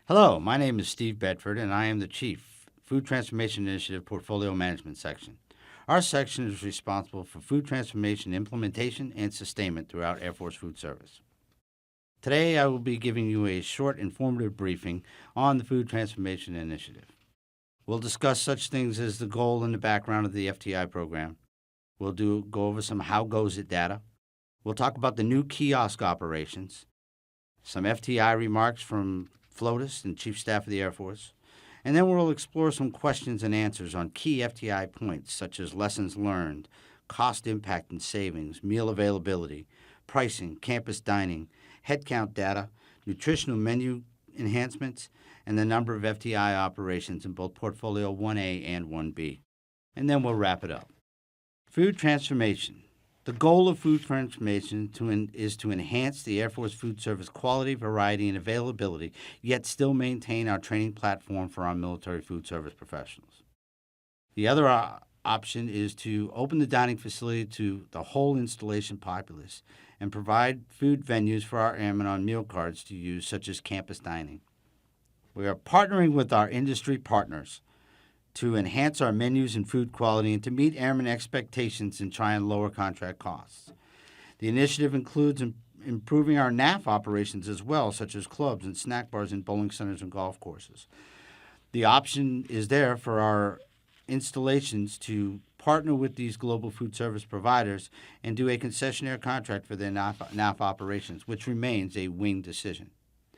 Hello, my name is Steve Bedford, and I am the Chief, Food Transformation Initiative Portfolio Management Section. Our section is responsible for food transformation implementation and sustainment throughout Air Force Food Service. Today, I will be giving you a short, informative briefing on the Food Transformation Initiative. We'll discuss such things as the goal and the background of the FTI program. We'll go over some how goes it data. We'll talk about the new kiosk operations, some FTI remarks from FLOTUS and Chief Staff of the Air Force, and then we'll explore some questions and answers on key FTI points such as lessons learned, cost impact and savings, meal availability, pricing, campus dining, headcount data, nutritional menu enhancements, and the number of FTI operations in both Portfolio 1A and 1B. And then we'll wrap it up. Food transformation. The goal of food transformation is to enhance the Air Force food service quality, variety, and availability, yet still maintain our training platform for our military food service professionals. The other option is to open the dining facility to the whole installation populace and provide food venues for our airmen on meal cards to use, such as campus dining. We are partnering with our industry partners to enhance our menus and food quality and to meet airmen expectations and try and lower contract costs. The initiative includes improving our NAF operations as well, such as clubs and snack bars in bowling centers and golf courses. The option is there for our installations to partner with these global food service providers and do a concessionaire contract for their NAF operations, which remains a wing decision. A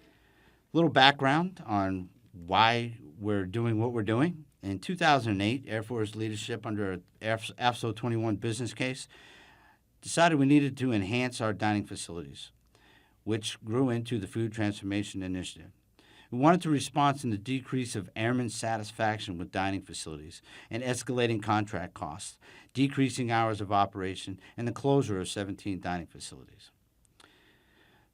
little background on why we're doing what we're doing. In 2008, Air Force leadership under AFSO 21 business case decided we needed to enhance our dining facilities, which grew into the Food Transformation Initiative. We wanted to respond to the decrease of airmen satisfaction with dining facilities and escalating contract costs, decreasing hours of operation, and the closure of 17 dining facilities.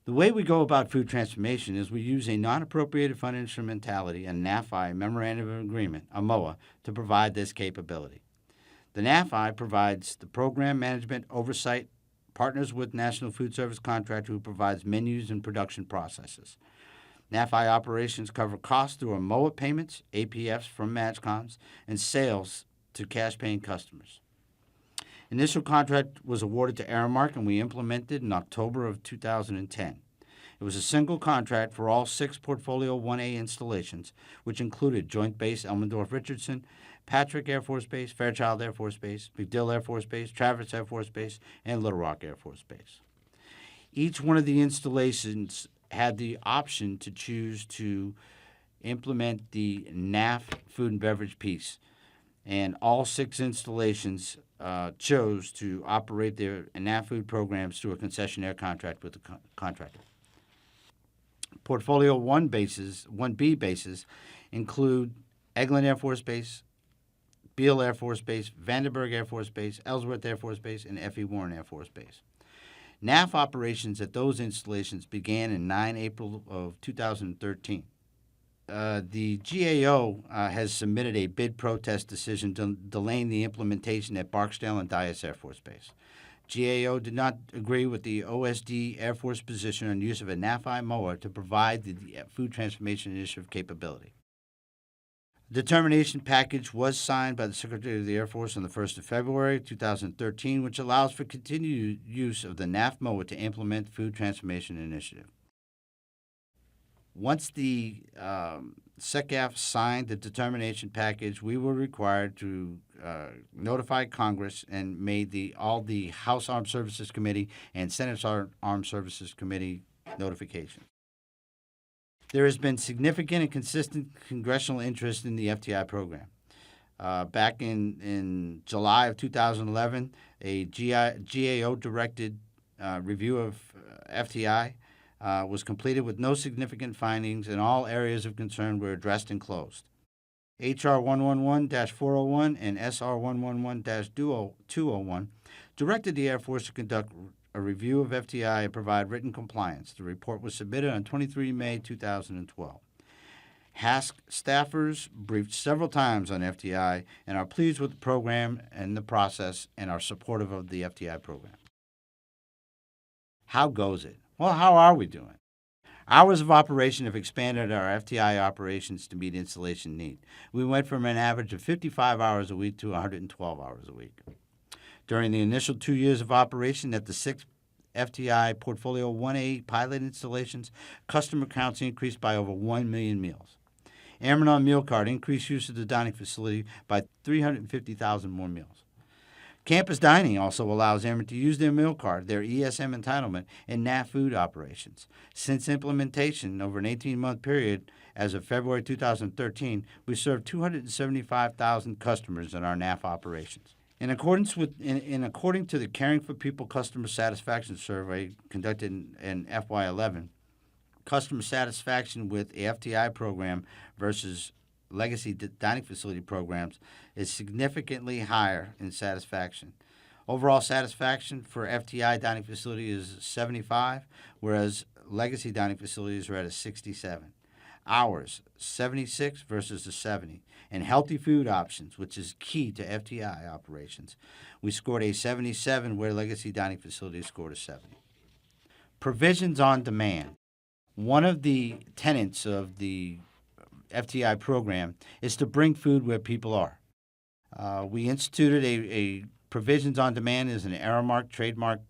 The way we go about food transformation is we use a non-appropriated fund instrumentality, a NAFI Memorandum of Agreement, a MOA, to provide this capability. The NAFI provides the program management oversight, partners with National Food Service Contractor who provides menus and production processes. NAFI operations cover costs through our MOA payments, APFs from MAGCOMs, and sales to cash-paying customers. Initial contract was awarded to Aramark, and we implemented in October of 2010. It was a single contract for all 6 Portfolio 1A installations, which included Joint Base Elmendorf-Richardson, Patrick Air Force Base, Fairchild Air Force Base, MacDill Air Force Base, Traverse Air Force Base, and Little Rock Air Force Base. Each one of the installations had the option to choose to implement the NAF food and beverage piece, and all 6 installations chose to operate their NAF food programs through a concessionaire contract with the contractor. Portfolio 1B bases include Eglin Air Force Base, Beale Air Force Base, Vandenberg Air Force Base, Ellsworth Air Force Base, and F.E. Warren Air Force Base. NAF operations at those installations began in April of 2013. The GAO has submitted a bid protest decision delaying the implementation at Barksdale and Dyess Air Force Base. GAO did not agree with the OSD Air Force position on use of a NAFI MOA to provide the Food Transformation Initiative capability. The determination package was signed by the Secretary of the Air Force on the 1st of February 2013, which allows for continued use of the NAF MOA to implement Food Transformation Initiative. Once the SECAF signed the determination package, we were required to notify Congress and made all the House Armed Services Committee and Senate Armed Services Committee notifications. There has been significant and consistent congressional interest in the FTI program. Back in July of 2011, a GAO-directed review of FTI was completed with no significant findings, and all areas of concern were addressed and closed. H.R. 111-401 and S.R. 111-201 directed the Air Force to conduct a review of FTI and provide written compliance. The report was submitted on 23 May 2012. HASC staffers briefed several times on FTI and are pleased with the program and the process and are supportive of the FTI program. How goes it? Well, how are we doing? Hours of operation have expanded our FTI operations to meet installation need. We went from an average of 55 hours a week to 112 hours a week. During the initial 2 years of operation at the 6 FTI Portfolio 1A pilot installations, customer counts increased by over 1 million meals. Airmen on Meal Card increased use of the dining facility by 350,000 more meals. Campus dining also allows airmen to use their meal card, their ESM entitlement, in NAF food operations. Since implementation over an 18-month period, as of February 2013, we served 275,000 customers in our NAF operations. According to the Caring for People Customer Satisfaction Survey conducted in FY11, customer satisfaction with the FTI program versus legacy dining facility programs is significantly higher in satisfaction. Overall satisfaction for FTI dining facility is 75, whereas legacy dining facilities are at a 67. Hours, 76 versus the 70. And healthy food options, which is key to FTI operations, we scored a 77, where legacy dining facilities scored a 70. Provisions on demand. One of the tenets of the FTI program is to bring food where people are. We instituted a provisions on demand as an Aramark trademark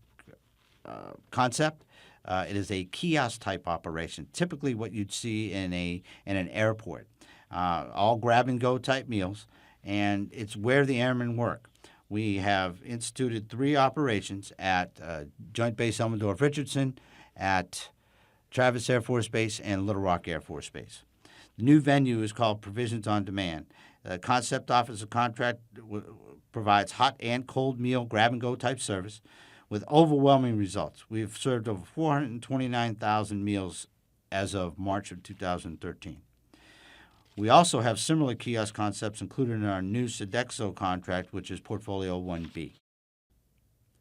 concept. It is a kiosk type operation, typically what you'd see in an airport. All grab and go type meals, and it's where the airmen work. We have instituted 3 operations at Joint Base Elmendorf-Richardson, at Travis Air Force Base, and Little Rock Air Force Base. The new venue is called Provisions on Demand. The concept office of contract provides hot and cold meal grab-and-go type service with overwhelming results. We've served over 429,000 meals as of March of 2013. We also have similar kiosk concepts included in our new Sodexo contract, which is Portfolio 1B.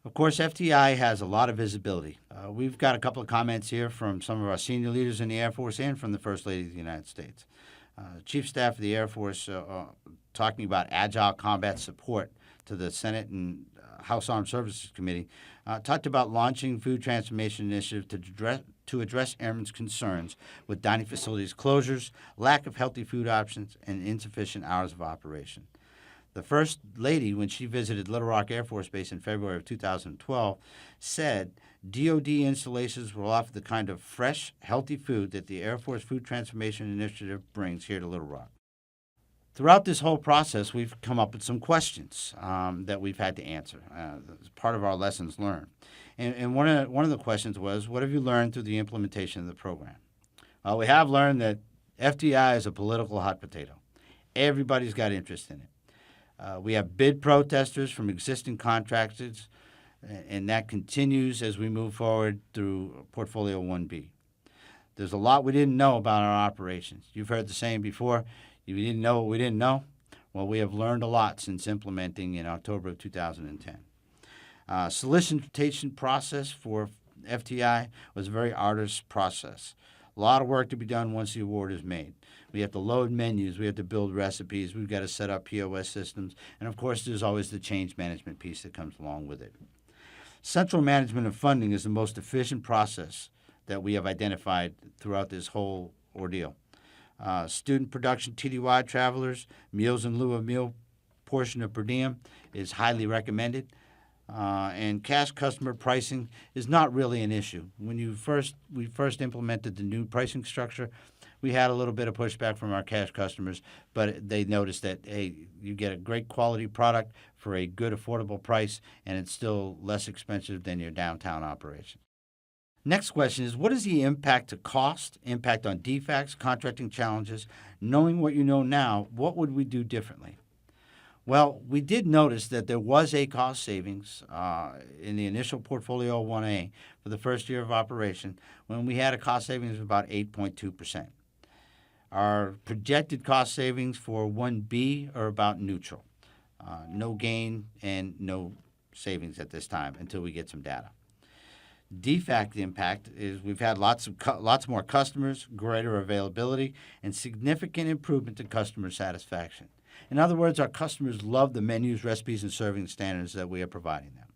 Of course, FTI has a lot of visibility. We've got a couple of comments here from some of our senior leaders in the Air Force and from the First Lady of the United States. Chief Staff of the Air Force talking about agile combat support to the Senate and House Armed Services Committee, talked about launching food transformation initiative to address airmen's concerns with dining facilities closures, lack of healthy food options, and insufficient hours of operation. The First Lady, when she visited Little Rock Air Force Base in February of 2012, said DoD installations will offer the kind of fresh, healthy food that the Air Force Food Transformation Initiative brings here to Little Rock. Throughout this whole process, we've come up with some questions that we've had to answer as part of our lessons learned. And one of the questions was, what have you learned through the implementation of the program? Well, we have learned that FTI is a political hot potato. Everybody's got interest in it. We have bid protesters from existing contractors, and that continues as we move forward through Portfolio 1B. There's a lot we didn't know about our operations. You've heard the saying before, if you didn't know what we didn't know. Well, we have learned a lot since implementing in October of 2010. Solicitation process for FTI was a very arduous process. A lot of work to be done once the award is made. We have to load menus. We have to build recipes. We've got to set up POS systems. And, of course, there's always the change management piece that comes along with it. Central management of funding is the most efficient process that we have identified throughout this whole ordeal. Student production TDY travelers, meals in lieu of meal portion of per diem is highly recommended. And cash customer pricing is not really an issue. When we first implemented the new pricing structure, we had a little bit of pushback from our cash customers, but they noticed that, hey, you get a great quality product for a good, affordable price, and it's still less expensive than your downtown operation. Next question is, what is the impact to cost, impact on defects, contracting challenges? Knowing what you know now, what would we do differently? Well, we did notice that there was a cost savings in the initial Portfolio 1A for the first year of operation when we had a cost savings of about 8.2%. Our projected cost savings for 1B are about neutral. No gain and no savings at this time until we get some data. Defect impact is we've had lots more customers, greater availability, and significant improvement to customer satisfaction. In other words, our customers love the menus, recipes, and serving standards that we are providing them.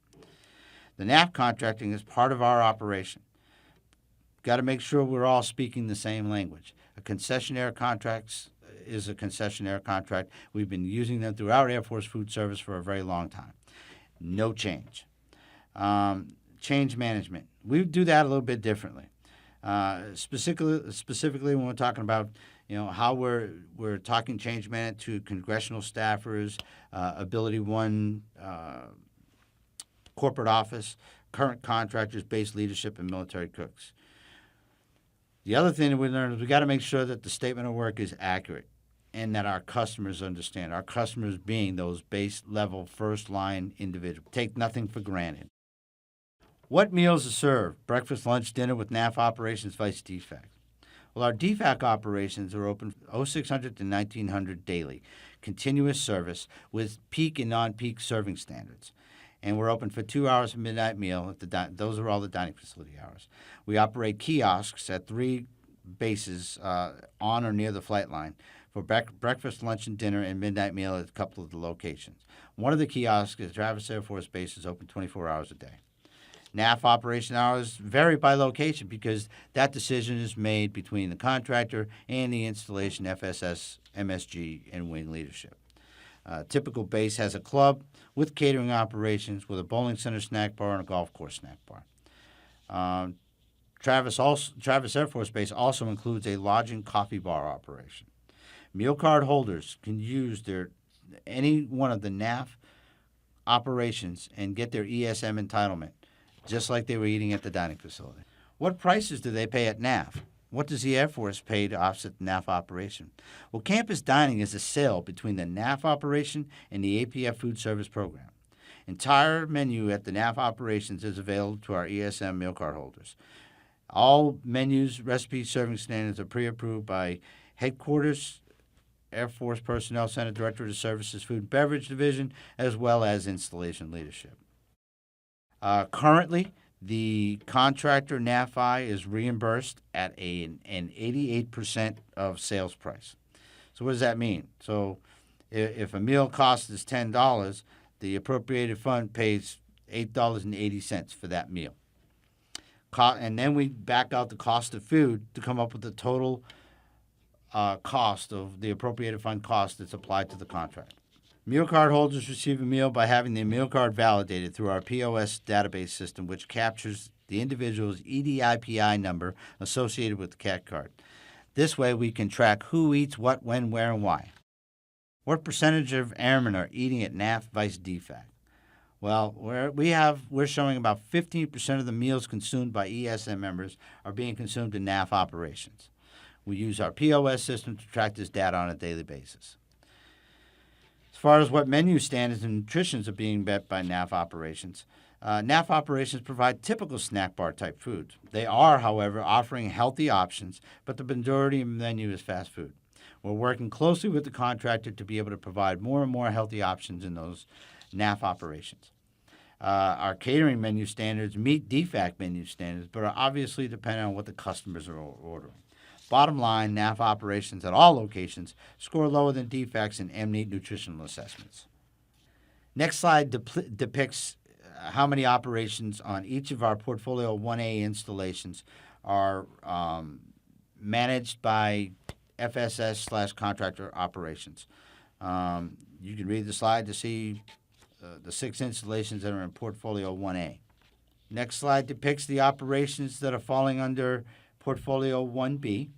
The NAF contracting is part of our operation. got to make sure we're all speaking the same language. A concessionaire contract is a concessionaire contract. We've been using them throughout Air Force Food Service for a very long time. No change. Change management. We do that a little bit differently. Specifically when we're talking about how we're talking change management to congressional staffers, Ability One corporate office, current contractors, base leadership, and military cooks. The other thing that we learned is we got to make sure that the statement of work is accurate and that our customers understand. Our customers being those base level first line individuals. Take nothing for granted. What meals are served? Breakfast, lunch, dinner with NAF operations, vice DFAC. Well, our DFAC operations are open 0600 to 1900 daily, continuous service with peak and non-peak serving standards. And we're open for 2 hours of midnight meal. Those are all the dining facility hours. We operate kiosks at 3 bases on or near the flight line for breakfast, lunch, and dinner, and midnight meal at a couple of the locations. One of the kiosks at Travis Air Force Base is open 24 hours a day. NAF operation hours vary by location because that decision is made between the contractor and the installation FSS, MSG, and wing leadership. Typical base has a club with catering operations with a bowling center snack bar and a golf course snack bar. Travis Air Force Base also includes a lodging coffee bar operation. Meal card holders can use any one of the NAF operations and get their ESM entitlement, just like they were eating at the dining facility. What prices do they pay at NAF? What does the Air Force pay to offset the NAF operation? Well, campus dining is a sale between the NAF operation and the APF food service program. Entire menu at the NAF operations is available to our ESM meal card holders. All menus, recipes, serving standards are pre-approved by Headquarters, Air Force Personnel Center, Director of the Services Food and Beverage Division, as well as installation leadership. Currently, the contractor NAFI is reimbursed at an 88% of sales price. So what does that mean? So if a meal cost is $10, the appropriated fund pays $8.80 for that meal. And then we back out the cost of food to come up with the total cost of the appropriated fund cost that's applied to the contract. Meal card holders receive a meal by having their meal card validated through our POS database system, which captures the individual's EDIPI number associated with the CAT card. This way we can track who eats what, when, where, and why. What percentage of airmen are eating at NAF vice DFAC? Well, we're showing about 15% of the meals consumed by ESM members are being consumed in NAF operations. We use our POS system to track this data on a daily basis. As far as what menu standards and nutritions are being met by NAF operations provide typical snack bar type foods. They are, however, offering healthy options, but the majority of the menu is fast food. We're working closely with the contractor to be able to provide more and more healthy options in those NAF operations. Our catering menu standards meet DFAC menu standards, but are obviously dependent on what the customers are ordering. Bottom line, NAF operations at all locations score lower than DFACs in MNEAT nutritional assessments. Next slide depicts how many operations on each of our Portfolio 1A installations are managed by FSS/contractor operations. You can read the slide to see the 6 installations that are in Portfolio 1A. Next slide depicts the operations that are falling under Portfolio 1B,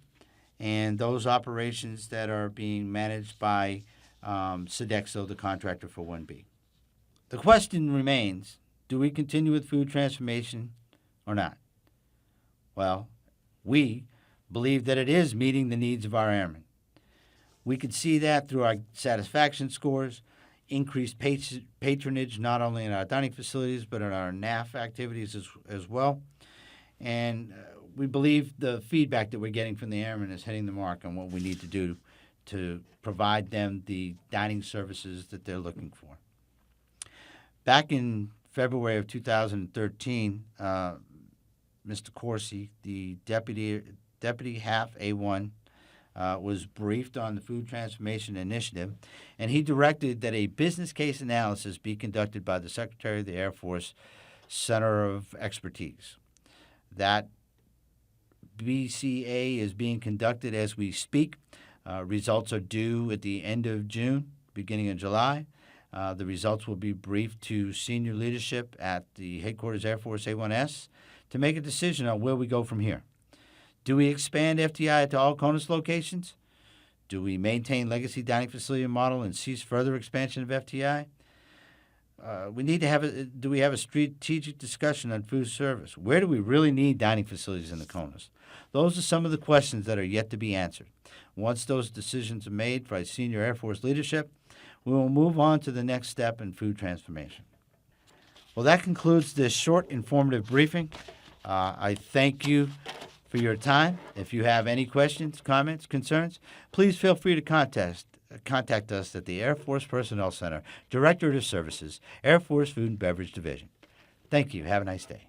and those operations that are being managed by Sodexo, the contractor for 1B. The question remains, do we continue with food transformation or not? Well, we believe that it is meeting the needs of our airmen. We can see that through our satisfaction scores, increased patronage not only in our dining facilities but in our NAF activities as well. And we believe the feedback that we're getting from the airmen is hitting the mark on what we need to do to provide them the dining services that they're looking for. Back in February of 2013, Mr. Corsi, the deputy half A1, was briefed on the Food Transformation Initiative, and he directed that a business case analysis be conducted by the Secretary of the Air Force Center of Expertise. That BCA is being conducted as we speak. Results are due at the end of June, beginning of July. The results will be briefed to senior leadership at the Headquarters Air Force A1S to make a decision on where we go from here. Do we expand FTI to all CONUS locations? Do we maintain legacy dining facility model and cease further expansion of FTI? Do we have a strategic discussion on food service? Where do we really need dining facilities in the CONUS? Those are some of the questions that are yet to be answered. Once those decisions are made by senior Air Force leadership, we will move on to the next step in food transformation. Well, that concludes this short, informative briefing. I thank you for your time. If you have any questions, comments, concerns, please feel free to contact us at the Air Force Personnel Center, Directorate of Services, Air Force Food and Beverage Division. Thank you. Have a nice day.